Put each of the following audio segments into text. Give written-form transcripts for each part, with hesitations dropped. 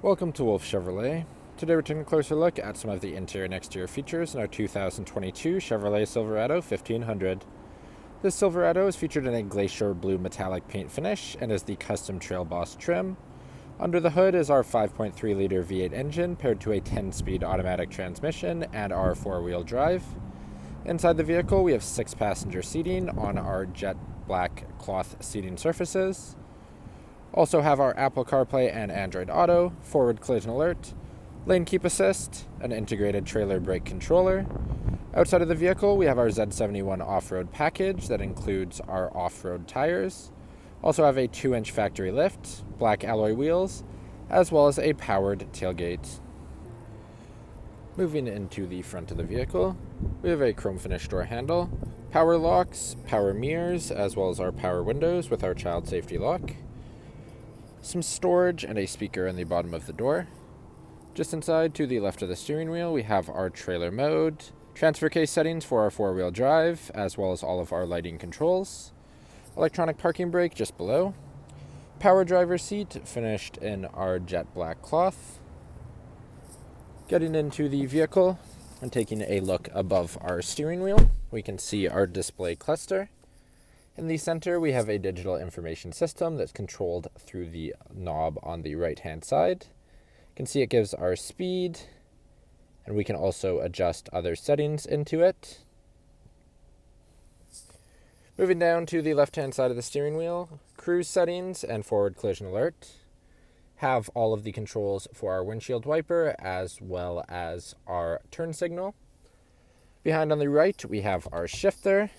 Welcome to Wolfe Chevrolet. Today we're taking a closer look at some of the interior and exterior features in our 2022 Chevrolet Silverado 1500. This Silverado is featured in a glacier blue metallic paint finish and is the custom Trail Boss trim. Under the hood is our 5.3-liter V8 engine paired to a 10-speed automatic transmission and our four-wheel drive. Inside the vehicle we have 6-passenger seating on our jet black cloth seating surfaces. Also have our Apple CarPlay and Android Auto, forward collision alert, lane keep assist, an integrated trailer brake controller. Outside of the vehicle, we have our Z71 off-road package that includes our off-road tires. Also have a 2-inch factory lift, black alloy wheels, as well as a powered tailgate. Moving into the front of the vehicle, we have a chrome finish door handle, power locks, power mirrors, as well as our power windows with our child safety lock. Some storage and a speaker in the bottom of the door. Just inside to the left of the steering wheel, we have our trailer mode, transfer case settings for our four-wheel drive, as well as all of our lighting controls. Electronic parking brake just below. Power driver seat finished in our jet black cloth. Getting into the vehicle and taking a look above our steering wheel, we can see our display cluster. In the center, we have a digital information system that's controlled through the knob on the right-hand side. You can see it gives our speed, and we can also adjust other settings into it. Moving down to the left-hand side of the steering wheel, cruise settings and forward collision alert. Have all of the controls for our windshield wiper as well as our turn signal. Behind on the right, we have our shifter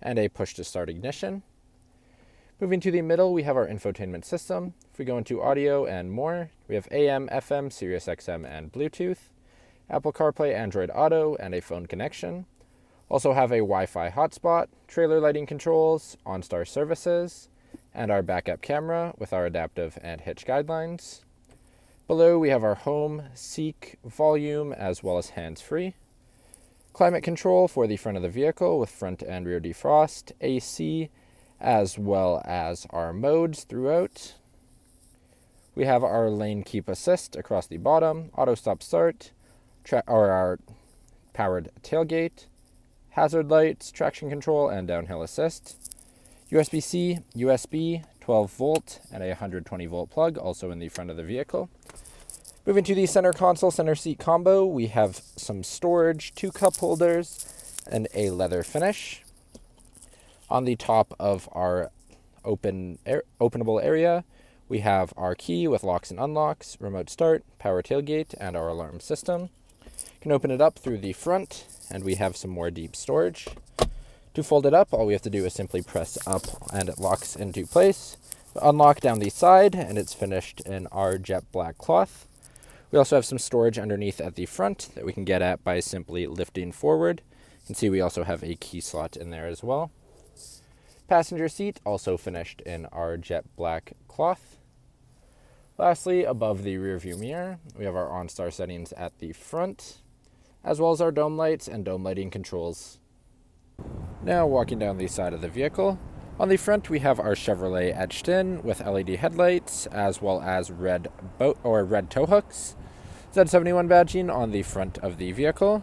and a push-to-start ignition. Moving to the middle, we have our infotainment system. If we go into audio and more, we have AM, FM, Sirius XM, and Bluetooth, Apple CarPlay, Android Auto, and a phone connection. Also have a Wi-Fi hotspot, trailer lighting controls, OnStar services, and our backup camera with our adaptive and hitch guidelines. Below, we have our home, seek, volume, as well as hands-free. Climate control for the front of the vehicle with front and rear defrost, AC, as well as our modes throughout. We have our lane keep assist across the bottom, auto stop start, our powered tailgate, hazard lights, traction control, and downhill assist. USB-C, USB, 12 volt, and a 120 volt plug also in the front of the vehicle. Moving to the center console, center seat combo, we have some storage, 2 cup holders, and a leather finish. On the top of our openable area, we have our key with locks and unlocks, remote start, power tailgate, and our alarm system. You can open it up through the front, and we have some more deep storage. To fold it up, all we have to do is simply press up, and it locks into place. Unlock down the side, and it's finished in our jet black cloth. We also have some storage underneath at the front that we can get at by simply lifting forward. You can see we also have a key slot in there as well. Passenger seat also finished in our jet black cloth. Lastly, above the rear view mirror, we have our OnStar settings at the front, as well as our dome lights and dome lighting controls. Now walking down the side of the vehicle. On the front, we have our Chevrolet etched in with LED headlights, as well as red tow hooks. Z71 badging on the front of the vehicle.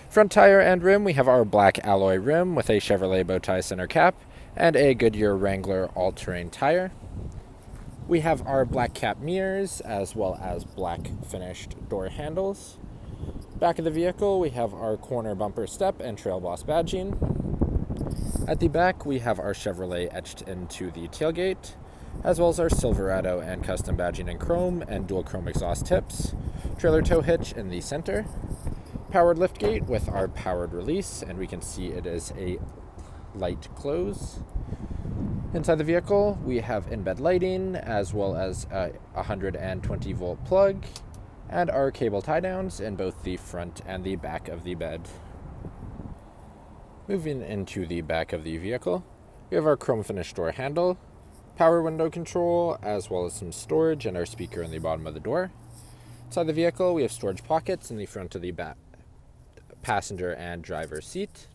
Front tire and rim, we have our black alloy rim with a Chevrolet bow tie center cap and a Goodyear Wrangler all-terrain tire. We have our black cap mirrors, as well as black finished door handles. Back of the vehicle, we have our corner bumper step and Trail Boss badging. At the back, we have our Chevrolet etched into the tailgate, as well as our Silverado and custom badging in chrome and dual chrome exhaust tips. Trailer tow hitch in the center. Powered liftgate with our powered release, and we can see it is a light close. Inside the vehicle, we have in-bed lighting, as well as a 120 volt plug, and our cable tie downs in both the front and the back of the bed. Moving into the back of the vehicle, we have our chrome finish door handle, power window control, as well as some storage and our speaker in the bottom of the door. Inside the vehicle, we have storage pockets in the front of the passenger and driver seat.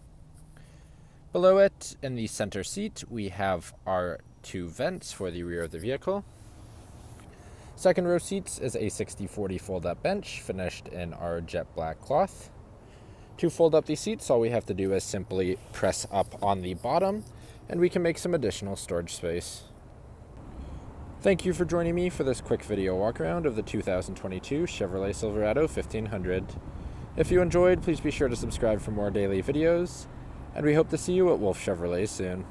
Below it, in the center seat, we have our 2 vents for the rear of the vehicle. Second row seats is a 60/40 fold-up bench finished in our jet black cloth. To fold up these seats, all we have to do is simply press up on the bottom, and we can make some additional storage space. Thank you for joining me for this quick video walkaround of the 2022 Chevrolet Silverado 1500. If you enjoyed, please be sure to subscribe for more daily videos, and we hope to see you at Wolfe Chevrolet soon.